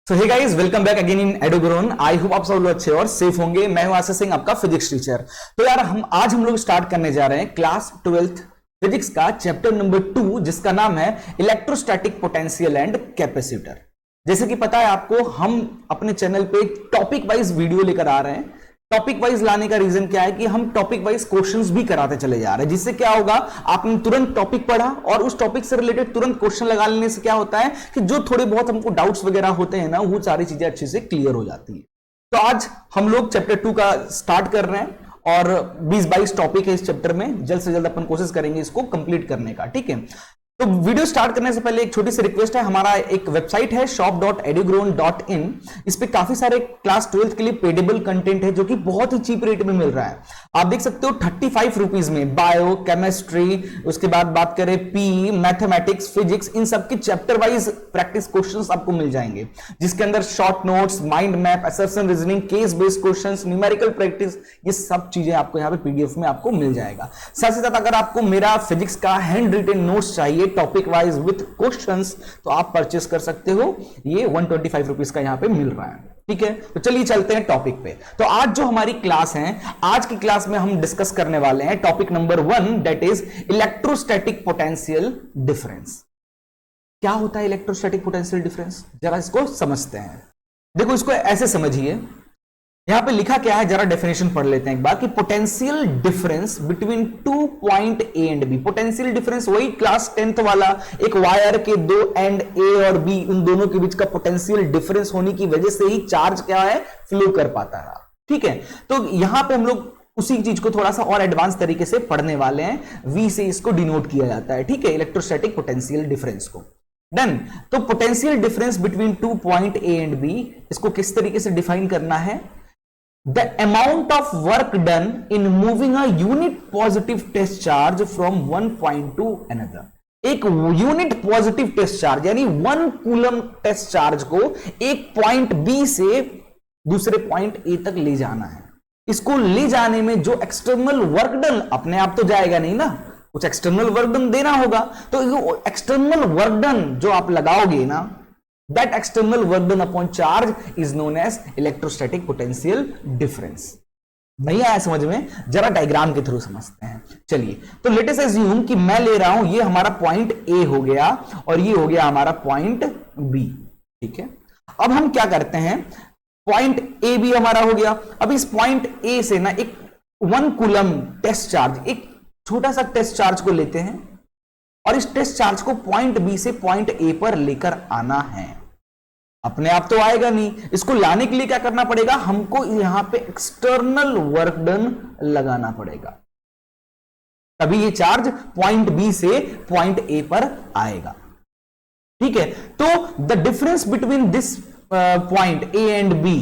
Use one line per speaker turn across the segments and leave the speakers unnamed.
So hey guys, welcome back again in एडोग्रोन। I hope आप सब लोग अच्छे और सेफ होंगे। मैं हूं आशीष सिंह, आपका फिजिक्स टीचर। तो यार आज हम लोग स्टार्ट करने जा रहे हैं क्लास 12th फिजिक्स का चैप्टर नंबर 2, जिसका नाम है इलेक्ट्रोस्टैटिक पोटेंशियल एंड कैपेसिटर। जैसे कि पता है आपको, हम अपने चैनल पे टॉपिक वाइज वीडियो लेकर आ रहे हैं। टॉपिक वाइज लाने का रीजन क्या है कि हम टॉपिक वाइज क्वेश्चंस भी कराते चले जा रहे हैं, जिससे क्या होगा, आपने तुरंत टॉपिक पढ़ा और उस टॉपिक से रिलेटेड तुरंत क्वेश्चन लगा लेने से क्या होता है कि जो थोड़े बहुत हमको डाउट्स वगैरह होते हैं ना, वो सारी चीजें अच्छे से क्लियर हो जाती है। तो आज हम लोग चैप्टर 2 का स्टार्ट कर रहे हैं और 20-22 टॉपिक है इस चैप्टर में। जल्द से जल्द अपन कोशिश करेंगे इसको कंप्लीट करने का, ठीक है। तो वीडियो स्टार्ट करने से पहले एक छोटी सी रिक्वेस्ट है। हमारा एक वेबसाइट है shop.edugrown.in। इस पे काफी सारे क्लास 12th के लिए पेडेबल कंटेंट है, जो कि बहुत ही चीप रेट में मिल रहा है। आप देख सकते हो 35 रुपीज में बायो, केमिस्ट्री, उसके बाद बात करें पी, मैथमेटिक्स, फिजिक्स, इन सब की चैप्टर वाइज प्रैक्टिस क्वेश्चंस आपको मिल जाएंगे, जिसके अंदर short notes, mind map, assertion reasoning, case based questions, numerical practice, ये सब चीजें आपको यहाँ पे पीडीएफ में आपको मिल जाएगा। साथ ही साथ अगर आपको मेरा फिजिक्स का हैंड रिटन नोट्स चाहिए टॉपिक वाइज विथ क्वेश्चंस, तो आप परचेस कर सकते हो। ये 125 रुपीज का यहां पे मिल रहा है, ठीक है। तो चलिए चलते हैं टॉपिक पे। तो आज जो हमारी क्लास है, आज की क्लास में हम डिस्कस करने वाले हैं topic number 1, that is electrostatic potential difference. क्या होता है इलेक्ट्रोस्टैटिक पोटेंशियल डिफरेंस, जरा इसको समझते हैं। देखो, इसको ऐसे समझिए, यहां पे लिखा क्या है, जरा डेफिनेशन पढ़ लेते हैं एक बार कि potential difference between 2 point A and B. Potential difference वही क्लास 10th वाला, एक वायर के दो एंड ए और बी, उन दोनों के बीच का पोटेंशियल डिफरेंस होने की वजह से ही चार्ज क्या है, फ्लो कर पाता है, ठीक है। तो यहां पे हम लोग उसी चीज को थोड़ा सा और एडवांस तरीके से पढ़ने वाले हैं। वी से इसको डिनोट किया जाता है, ठीक है, इलेक्ट्रोस्टैटिक पोटेंशियल डिफरेंस को। डन। तो potential difference between 2 point A and B, इसको किस तरीके से डिफाइन करना है? The amount of work done in moving a unit positive test charge from one point to another। एक यूनिट पॉजिटिव टेस्ट चार्ज यानी 1 कूलम टेस्ट चार्ज को एक पॉइंट बी से दूसरे पॉइंट ए तक ले जाना है। इसको ले जाने में जो एक्सटर्नल वर्क डन, अपने आप तो जाएगा नहीं ना, कुछ एक्सटर्नल वर्क डन देना होगा। तो एक्सटर्नल वर्क डन जो आप लगाओगे ना, that external work done upon charge is known as electrostatic potential difference। नहीं आया समझ में? जरा डायग्राम के थ्रू समझते हैं। चलिए, तो लेट अस अज्यूम कि मैं ले रहा हूं, ये हमारा पॉइंट ए हो गया और ये हो गया हमारा पॉइंट बी, ठीक है। अब हम क्या करते हैं, पॉइंट ए बी हमारा हो गया। अब इस पॉइंट ए से ना एक 1 कूलम टेस्ट चार्ज, एक छोटा सा टेस्ट चार्ज को लेते हैं और इस टेस्ट चार्ज को पॉइंट बी से पॉइंट ए पर लेकर आना है। अपने आप तो आएगा नहीं, इसको लाने के लिए क्या करना पड़ेगा, हमको यहां पे एक्सटर्नल वर्क डन लगाना पड़ेगा, तभी ये चार्ज पॉइंट बी से पॉइंट ए पर आएगा, ठीक है। तो the difference between this point A and B,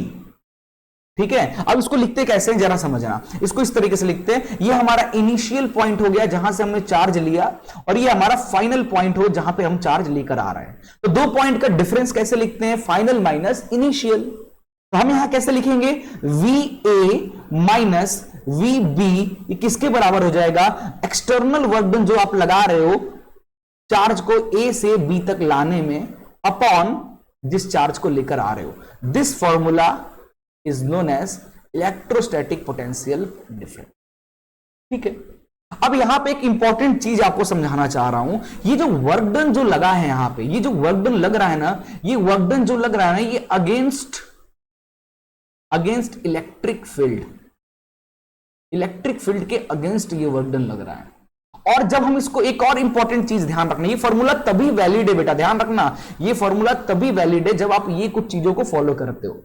ठीक है। अब इसको लिखते कैसे, जरा समझना। इसको इस तरीके से लिखते हैं, ये हमारा इनिशियल पॉइंट हो गया जहां से हमने चार्ज लिया, और ये हमारा फाइनल पॉइंट हो जहां पे हम चार्ज लेकर आ रहे हैं। तो दो पॉइंट का डिफरेंस कैसे लिखते हैं, फाइनल माइनस इनिशियल। तो हम यहां कैसे लिखेंगे, V A minus V B, ये किसके बराबर हो जाएगा, एक्सटर्नल वर्क डन जो आप लगा रहे हो चार्ज को ए से बी तक लाने में, अपॉन जिस चार्ज को लेकर आ रहे हो। This formula is known as electrostatic potential difference, ठीक है। अब यहां पे एक इंपॉर्टेंट चीज आपको समझाना चाह रहा हूं। ये जो वर्क डन जो लगा है यहां पे, ये जो वर्क डन लग रहा है ना, ये वर्क डन जो लग रहा है ना, ये against electric field, electric field के अगेंस्ट ये वर्क डन लग रहा है। और जब हम इसको, एक और इंपॉर्टेंट चीज ध्यान रखना, ये फॉर्मूला तभी वैलिड है बेटा, ध्यान रखना, ये फॉर्मूला तभी वैलिड है जब आप ये कुछ चीजों को फॉलो करते हो।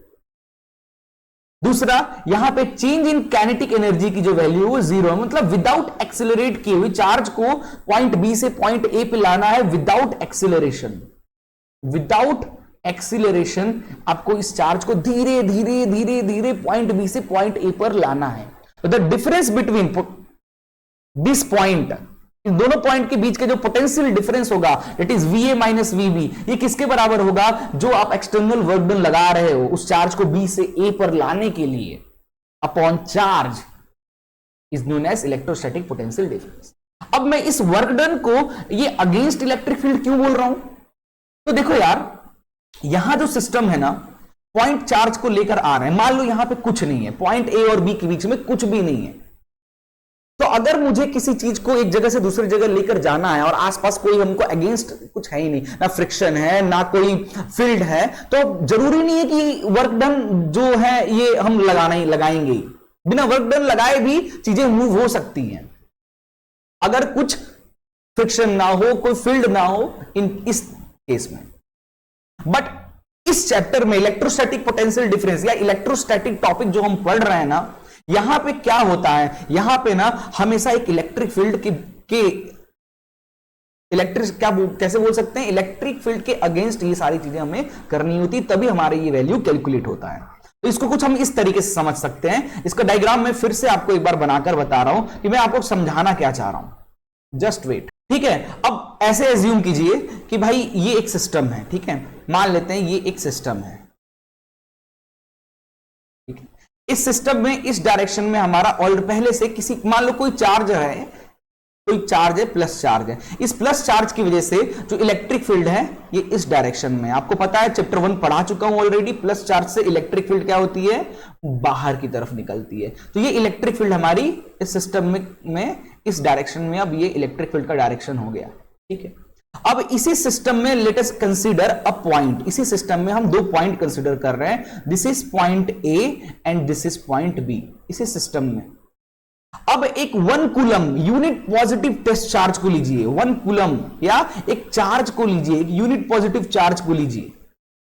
दूसरा, यहां पे चेंज इन काइनेटिक एनर्जी की जो वैल्यू है 0 है, मतलब विदाउट एक्सिलरेट किए हुए चार्ज को पॉइंट बी से पॉइंट ए पे लाना है विदाउट एक्सिलरेशन। विदाउट एक्सिलरेशन आपको इस चार्ज को धीरे धीरे धीरे धीरे पॉइंट बी से पॉइंट ए पर लाना है। तो the difference between this point, इन दोनों पॉइंट के बीच के जो पोटेंशियल डिफरेंस होगा, it is V A minus V B, ये किसके बराबर होगा, जो आप एक्सटर्नल वर्क डन लगा रहे हो उस चार्ज को बी से ए पर लाने के लिए, upon charge, is known as electrostatic potential difference. अब मैं इस वर्क डन को ये अगेंस्ट इलेक्ट्रिक फील्ड क्यों बोल रहा हूं, तो देखो यार, यहां जो सिस्टम है ना, पॉइंट चार्ज को लेकर आ रहे हैं, मान लो यहां पे कुछ नहीं है, पॉइंट ए और बी के बीच में कुछ भी नहीं है, तो अगर मुझे किसी चीज को एक जगह से दूसरी जगह लेकर जाना है और आसपास कोई हमको अगेंस्ट कुछ है ही नहीं, ना फ्रिक्शन है ना कोई फील्ड है, तो जरूरी नहीं है कि वर्क डन जो है ये हम लगाएंगे, बिना वर्क डन लगाए भी चीजें मूव हो सकती हैं अगर कुछ फ्रिक्शन ना हो, कोई फील्ड ना हो इस केस में। बट इस चैप्टर में इलेक्ट्रोस्टैटिक पोटेंशियल डिफरेंस या इलेक्ट्रोस्टैटिक टॉपिक जो हम पढ़ रहे हैं ना, यहां पे क्या होता है, यहां पे ना हमेशा एक इलेक्ट्रिक फील्ड के इलेक्ट्रिक कैसे बोल सकते हैं, इलेक्ट्रिक फील्ड के अगेंस्ट ये सारी चीजें हमें करनी होती, तभी हमारे ये वैल्यू कैलकुलेट होता है। तो इसको कुछ हम इस तरीके से समझ सकते हैं। इसका डायग्राम मैं फिर से आपको एक बार बनाकर बता रहा हूं कि मैं आपको समझाना क्या चाह रहा हूं। जस्ट वेट, ठीक है। अब ऐसे एज्यूम कीजिए कि भाई ये एक सिस्टम है, ठीक है, मान लेते हैं ये एक सिस्टम है, ठीक है। इस सिस्टम में इस डायरेक्शन में हमारा ऑलरेडी पहले से किसी, मान लो कोई चार्ज है, कोई चार्ज है, प्लस चार्ज है, इस प्लस चार्ज की वजह से जो इलेक्ट्रिक फील्ड है ये इस डायरेक्शन में, आपको पता है चैप्टर 1 पढ़ा चुका हूं ऑलरेडी, प्लस चार्ज से इलेक्ट्रिक फील्ड क्या होती है, बाहर की तरफ निकलती है। तो ये इलेक्ट्रिक फील्ड हमारी इस सिस्टम में इस डायरेक्शन में, अब ये इलेक्ट्रिक फील्ड का डायरेक्शन हो गया, ठीक है। अब इसी सिस्टम में let us consider a point, इसी सिस्टम में हम दो पॉइंट कंसीडर कर रहे हैं, this is point A and this is point B, इसी सिस्टम में। अब एक 1 coulomb unit positive test charge को लीजिए, 1 कूलम या एक चार्ज को लीजिए, एक यूनिट पॉजिटिव चार्ज को लीजिए,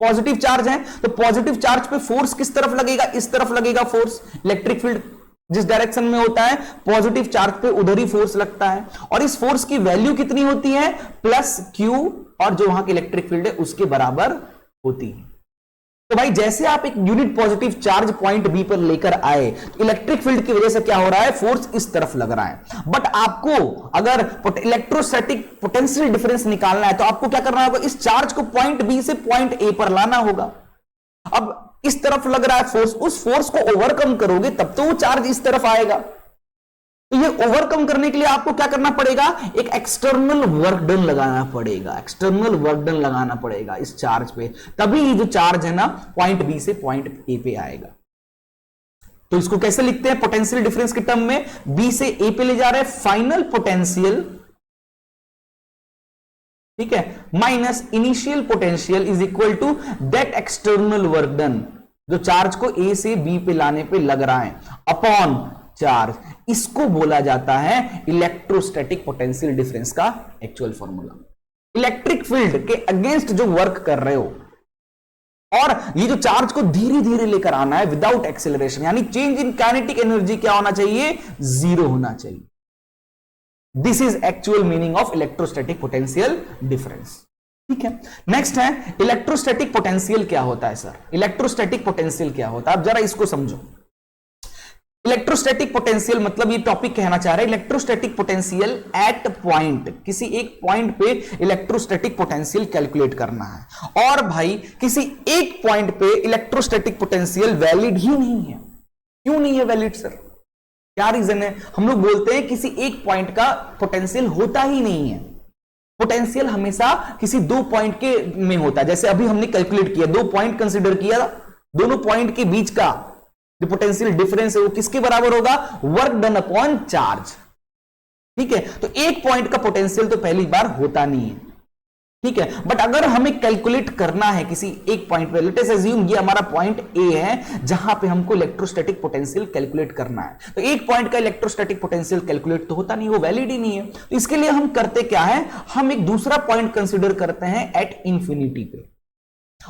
पॉजिटिव चार्ज है तो पॉजिटिव चार्ज पे फोर्स किस तरफ लगेगा, इस तरफ लगेगा फोर्स, इलेक्ट्रिक फील्ड जिस डायरेक्शन में होता है पॉजिटिव चार्ज पे उधर ही फोर्स लगता है, और इस फोर्स की वैल्यू कितनी होती है, प्लस क्यू, और जो वहां की इलेक्ट्रिक फील्ड है उसके बराबर होती है। तो भाई जैसे आप एक unit positive charge point B पर लेकर आए, तो इलेक्ट्रिक फील्ड की वजह से क्या हो रहा है, फोर्स इस तरफ लग रहा है। बट आपको अगर इलेक्ट्रोस्टैटिक पोटेंशियल डिफरेंस निकालना है तो आपको क्या करना होगा, इस चार्ज को पॉइंट बी से पॉइंट ए पर लाना होगा। अब इस तरफ लग रहा है फोर्स, उस फोर्स को ओवरकम करोगे तब तो वो चार्ज इस तरफ आएगा। तो ये ओवरकम करने के लिए आपको क्या करना पड़ेगा, एक एक्सटर्नल वर्क डन लगाना पड़ेगा, एक्सटर्नल वर्क डन लगाना पड़ेगा इस चार्ज पे, तभी ये जो चार्ज है ना पॉइंट बी से पॉइंट ए पे आएगा। तो इसको कैसे लिखते हैं, पोटेंशियल डिफरेंस के टर्म में, बी से ए पे ले जा रहे हैं, फाइनल पोटेंशियल, ठीक है, minus initial potential is equal to that external work done, जो चार्ज को ए से बी पे लाने पे लग रहा है, अपॉन चार्ज। इसको बोला जाता है इलेक्ट्रोस्टैटिक पोटेंशियल डिफरेंस का एक्चुअल फॉर्मूला। इलेक्ट्रिक फील्ड के अगेंस्ट जो वर्क कर रहे हो, और ये जो चार्ज को धीरे धीरे लेकर आना है विदाउट एक्सेलरेशन, यानी चेंज इन काइनेटिक एनर्जी क्या होना चाहिए, 0 होना चाहिए। This is actual meaning of electrostatic potential difference, ठीक है। नेक्स्ट है इलेक्ट्रोस्टैटिक पोटेंशियल क्या होता है सर, इलेक्ट्रोस्टैटिक पोटेंशियल क्या होता है, आप जरा इसको समझो। इलेक्ट्रोस्टैटिक पोटेंशियल मतलब ये टॉपिक कहना चाह रहा है इलेक्ट्रोस्टैटिक पोटेंशियल एट पॉइंट, किसी एक पॉइंट पे इलेक्ट्रोस्टैटिक पोटेंशियल कैलकुलेट करना है। और भाई किसी एक पॉइंट पे इलेक्ट्रोस्टैटिक पोटेंशियल वैलिड ही नहीं है। क्यों नहीं है वैलिड सर, क्या रीजन है, हम लोग बोलते हैं किसी एक पॉइंट का पोटेंशियल होता ही नहीं है। पोटेंशियल हमेशा किसी दो पॉइंट के में होता है, जैसे अभी हमने कैलकुलेट किया, दो पॉइंट कंसीडर किया, दोनों पॉइंट के बीच का जो पोटेंशियल डिफरेंस है वो किसके बराबर होगा, वर्क डन अपॉन चार्ज, ठीक है। तो एक पॉइंट का पोटेंशियल तो पहली बार होता नहीं है, ठीक है। बट अगर हमें कैलकुलेट करना है किसी एक पॉइंट पे, लेट अस अज्यूम ये हमारा पॉइंट ए है जहां पे हमको इलेक्ट्रोस्टैटिक पोटेंशियल कैलकुलेट करना है, तो एक पॉइंट का इलेक्ट्रोस्टैटिक पोटेंशियल कैलकुलेट तो होता नहीं, वो वैलिड ही नहीं है। तो इसके लिए हम करते क्या है, हम एक दूसरा पॉइंट कंसिडर करते हैं एट इंफिनिटी पे,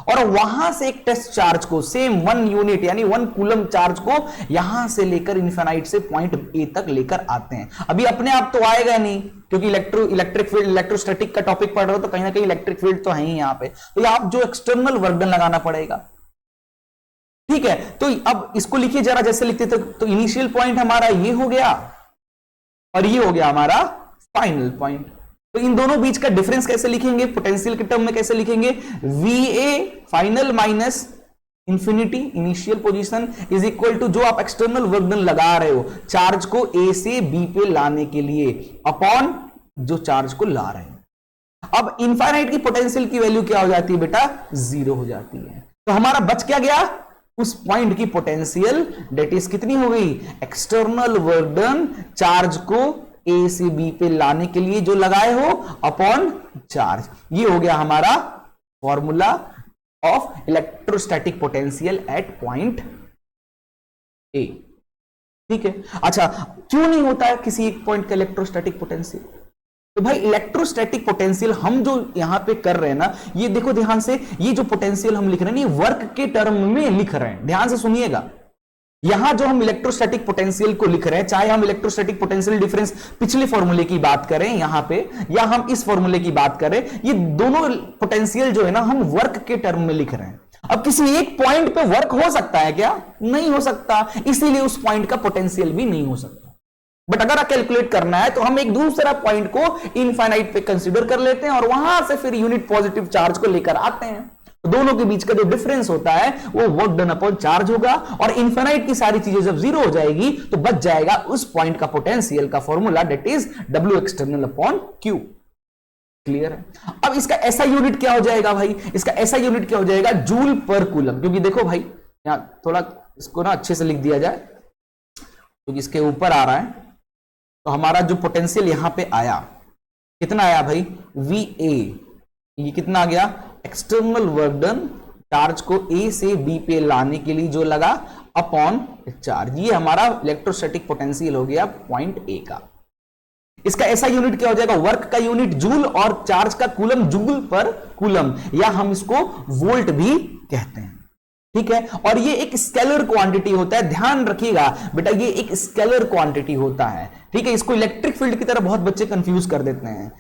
और वहां से एक टेस्ट चार्ज को सेम 1 यूनिट यानी 1 कूलम चार्ज को यहां से लेकर इन्फिनाइट से पॉइंट ए तक लेकर आते हैं। अभी अपने आप तो आएगा नहीं, क्योंकि इलेक्ट्रिक फील्ड इलेक्ट्रोस्टैटिक का टॉपिक पढ़ रहे हो तो कहीं ना कहीं इलेक्ट्रिक फील्ड तो है ही यहां पे, तो आप जो एक्सटर्नल वर्क डन लगाना पड़ेगा, ठीक है। तो अब इसको लिखिए जरा, जैसे लिखते तो इनिशियल पॉइंट हमारा ये हो गया और ये हो गया हमारा फाइनल पॉइंट। तो इन दोनों बीच का डिफरेंस कैसे लिखेंगे, पोटेंशियल के टर्म में कैसे लिखेंगे, VA final minus infinity initial position is equal to जो आप एक्सटर्नल वर्क डन लगा रहे हो चार्ज को A से B पे लाने के लिए, अपॉन जो चार्ज को ला रहे हैं, अब इनफाइनाइट की पोटेंशियल की वैल्यू क्या हो जाती है बेटा, 0 हो जाती है। तो हमारा बच क्या गया, उस पॉइंट की पोटेंशियल, डेट इज कितनी हो गई, एक्सटर्नल वर्क डन चार्ज को ए से बी पे लाने के लिए जो लगाए हो अपॉन चार्ज। ये हो गया हमारा formula of electrostatic potential at point A. ठीक है, अच्छा क्यों नहीं होता है किसी एक पॉइंट का इलेक्ट्रोस्टैटिक पोटेंशियल? तो भाई इलेक्ट्रोस्टैटिक पोटेंशियल हम जो यहां पे कर रहे हैं ना, ये देखो ध्यान से, ये जो पोटेंशियल हम लिख रहे हैं ये वर्क के टर्म में लिख रहे हैं, ध्यान से सुनिएगा। यहां जो हम इलेक्ट्रोस्टैटिक पोटेंशियल को लिख रहे हैं, चाहे हम इलेक्ट्रोस्टैटिक पोटेंशियल डिफरेंस पिछले फॉर्मूले की बात करें यहां पे, या हम इस फॉर्मूले की बात करें, ये दोनों पोटेंशियल जो है ना हम वर्क के टर्म में लिख रहे हैं। अब किसी एक पॉइंट पे वर्क हो सकता है क्या? नहीं हो सकता, इसीलिए उस पॉइंट का पोटेंशियल भी नहीं हो सकता। बट अगर कैलकुलेट करना है तो हम एक दूसरा पॉइंट को इनफाइनाइट पे कंसीडर कर लेते हैं और वहां से फिर यूनिट पॉजिटिव चार्ज को लेकर आते हैं। तो दोनों के बीच का जो डिफरेंस होता है वो वर्क डन अपॉन चार्ज होगा, और इनफाइनाइट की सारी चीजें जब 0 हो जाएगी तो बच जाएगा उस पॉइंट का पोटेंशियल का formula, that is W external upon Q। Clear है? अब इसका ऐसा यूनिट क्या हो जाएगा भाई, इसका ऐसा यूनिट क्या हो जाएगा, जूल पर कूलम। क्योंकि देखो भाई यहां थोड़ा इसको ना अच्छे से लिख दिया जाए, क्योंकि इसके ऊपर आ रहा है। तो हमारा जो पोटेंशियल यहां पे आया, कितना आया भाई, VA, ये कितना आ गया, एक्सटर्नल वर्क डन चार्ज को A से B पे लाने के लिए जो लगा अपॉन चार्ज। ये हमारा इलेक्ट्रोस्टैटिक पोटेंशियल हो गया पॉइंट A का। इसका ऐसा यूनिट क्या हो जाएगा, वर्क का यूनिट जूल और चार्ज का कूलम जूल पर कूलम, या हम इसको वोल्ट भी कहते हैं। ठीक है, और ये एक स्केलर क्वांटिटी होता है, ध्यान रखिएगा बेटा, ये एक स्केलर क्वांटिटी होता है। ठीक है, इसको इलेक्ट्रिक फील्ड की तरह बहुत बच्चे कंफ्यूज कर देते हैं,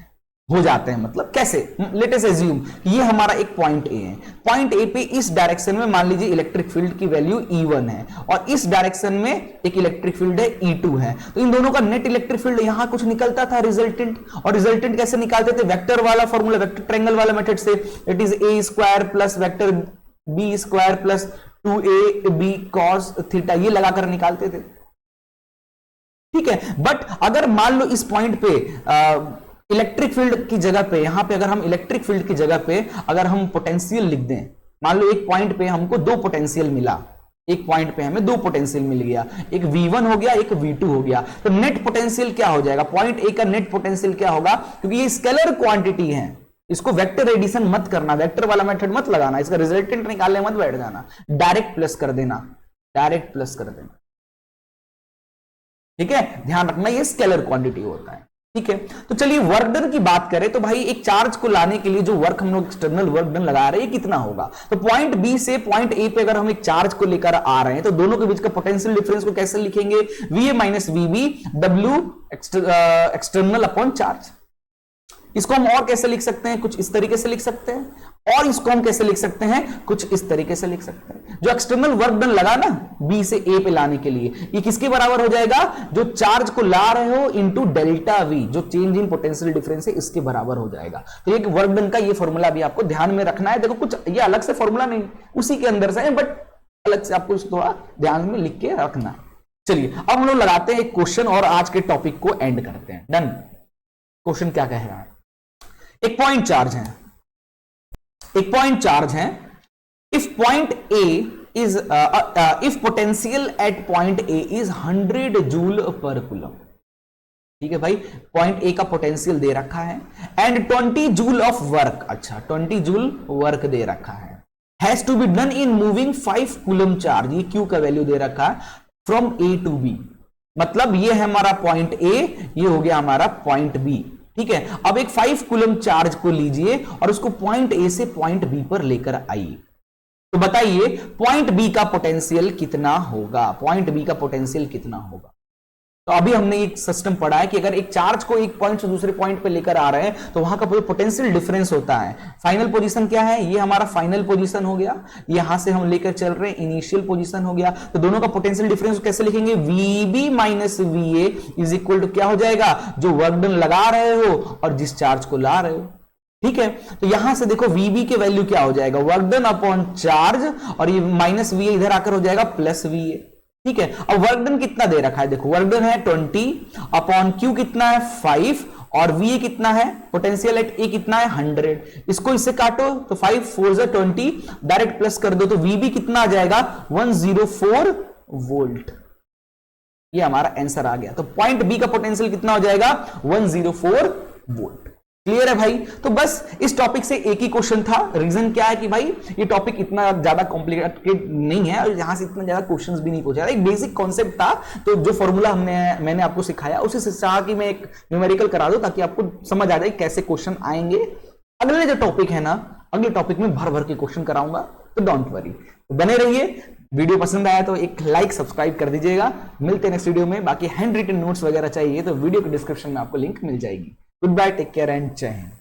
हो जाते हैं। मतलब कैसे, लेट अस अज्यूम ये हमारा एक पॉइंट ए है, पॉइंट ए पे इस डायरेक्शन में मान लीजिए इलेक्ट्रिक फील्ड की वैल्यू E1 है, और इस डायरेक्शन में एक इलेक्ट्रिक फील्ड है E2 है। तो इन दोनों का नेट इलेक्ट्रिक फील्ड यहां कुछ निकलता था रिजल्टेंट, और रिजल्टेंट कैसे निकालते थे, वेक्टर वाला फॉर्मूला, वेक्टर ट्रायंगल वाला मेथड से, it is A square plus vector B square plus 2AB cos theta, ये लगाकर निकालते थे। ठीक है, बट अगर मान लो इस पॉइंट पे इलेक्ट्रिक फील्ड की जगह पे, यहां पे अगर हम इलेक्ट्रिक फील्ड की जगह पे अगर हम पोटेंशियल लिख दें, मान लो एक पॉइंट पे हमको दो पोटेंशियल मिला, एक पॉइंट पे हमें दो पोटेंशियल मिल गया, एक V1 हो गया, एक V2 हो गया, तो नेट पोटेंशियल क्या हो जाएगा, पॉइंट ए का नेट पोटेंशियल क्या होगा, क्योंकि ये स्केलर क्वांटिटी है, इसको वेक्टर एडिशन मत करना, वेक्टर वाला मेथड मत लगाना, इसका रिजल्टेंट निकालने मत बैठ जाना, डायरेक्ट प्लस कर देना, डायरेक्ट प्लस कर देना। ठीक है, ध्यान रखना ये स्केलर क्वांटिटी होता है। ठीक है, तो चलिए वर्क डन की बात करें तो भाई एक चार्ज को लाने के लिए जो वर्क हम लोग एक्सटर्नल वर्क डन लगा रहे हैं कितना होगा, तो पॉइंट बी से पॉइंट ए पे अगर हम एक चार्ज को लेकर आ रहे हैं तो दोनों के बीच का पोटेंशियल डिफरेंस को कैसे लिखेंगे, VA minus VB W external upon charge. इसको हम और कैसे लिख सकते हैं, कुछ इस तरीके से लिख सकते हैं, और इसको हम कैसे लिख सकते हैं, कुछ इस तरीके से लिख सकते हैं। जो एक्सटर्नल वर्क डन लगा ना बी से ए पे लाने के लिए, ये किसके बराबर हो जाएगा, जो चार्ज को ला रहे हो इनटू डेल्टा वी, जो चेंज इन पोटेंशियल डिफरेंस है इसके बराबर हो जाएगा। तो ये वर्क डन का ये फॉर्मूला भी आपको ध्यान में रखना है। देखो कुछ ये अलग से फॉर्मूला नहीं, उसी के अंदर से है, बट अलग से आपको थोड़ा ध्यान में लिख के रखना है। चलिए अब हम लोग लगाते हैं एक क्वेश्चन और आज के टॉपिक को एंड करते हैं। डन। क्वेश्चन क्या कह रहा है, एक पॉइंट चार्ज है, एक पॉइंट चार्ज है, if point A is if potential at point A is 100 joule पर कूलम। ठीक है भाई, पॉइंट ए का पोटेंशियल दे रखा है एंड 20 जूल ऑफ वर्क, अच्छा 20 जूल वर्क दे रखा है, has to be done in moving 5 coulomb charge, ये क्यू का वैल्यू दे रखा है, फ्रॉम ए टू बी। मतलब ये है हमारा पॉइंट ए, ये हो गया हमारा पॉइंट बी। ठीक है, अब एक 5 कूलम चार्ज को लीजिए और उसको पॉइंट ए से पॉइंट बी पर लेकर आइए, तो बताइए पॉइंट बी का पोटेंशियल कितना होगा, पॉइंट बी का पोटेंशियल कितना होगा। तो अभी हमने एक सिस्टम पढ़ा है कि अगर एक चार्ज को एक पॉइंट से दूसरे पॉइंट पे लेकर आ रहे हैं तो वहां का पोटेंशियल डिफरेंस होता है। फाइनल पोजीशन क्या है, ये हमारा फाइनल पोजीशन हो गया, यहां से हम लेकर चल रहे हैं इनिशियल पोजीशन हो गया। तो दोनों का पोटेंशियल डिफरेंस कैसे लिखेंगे, VB minus VA is equal to क्या हो जाएगा, जो वर्क डन लगा रहे हो और जिस चार्ज को ला रहे हो। ठीक है, तो यहां से देखो VB के वैल्यू क्या हो जाएगा, वर्क डन अपॉन चार्ज, और ये माइनस VA इधर आकर हो जाएगा प्लस VA। ठीक है, अब वर्क डन कितना दे रखा है, देखो वर्क डन है 20 अपॉन क्यू कितना है 5, और वी कितना है, पोटेंशियल एट ए कितना है 100, इसको इससे काटो तो 5 4 20, डायरेक्ट प्लस कर दो तो वी भी कितना आ जाएगा 104 वोल्ट। ये हमारा आंसर आ गया। तो पॉइंट बी का पोटेंशियल कितना हो जाएगा 104 वोल्ट। क्लियर है भाई। तो बस इस टॉपिक से एक ही क्वेश्चन था। रीजन क्या है कि भाई ये टॉपिक इतना ज्यादा कॉम्प्लिकेटेड नहीं है और यहां से इतना ज्यादा क्वेश्चंस भी नहीं पूछा, एक बेसिक कॉन्सेप्ट था। तो जो फॉर्मूला मैंने आपको सिखाया उसी से चाहा कि मैं एक न्यूमेरिकल करा दूं ताकि आपको समझ आ जाए कैसे क्वेश्चन आएंगे। अगले जो टॉपिक है ना, अगले टॉपिक में भर भर के क्वेश्चन कराऊंगा, तो डोंट वरी, बने रहिए। वीडियो पसंद आया तो एक लाइक सब्सक्राइब कर दीजिएगा। मिलते हैं नेक्स्ट वीडियो में। बाकी हैंड रिटन नोट्स वगैरह चाहिए तो वीडियो के डिस्क्रिप्शन में आपको लिंक मिल जाएगी। Good bye, take care and जय हिंद।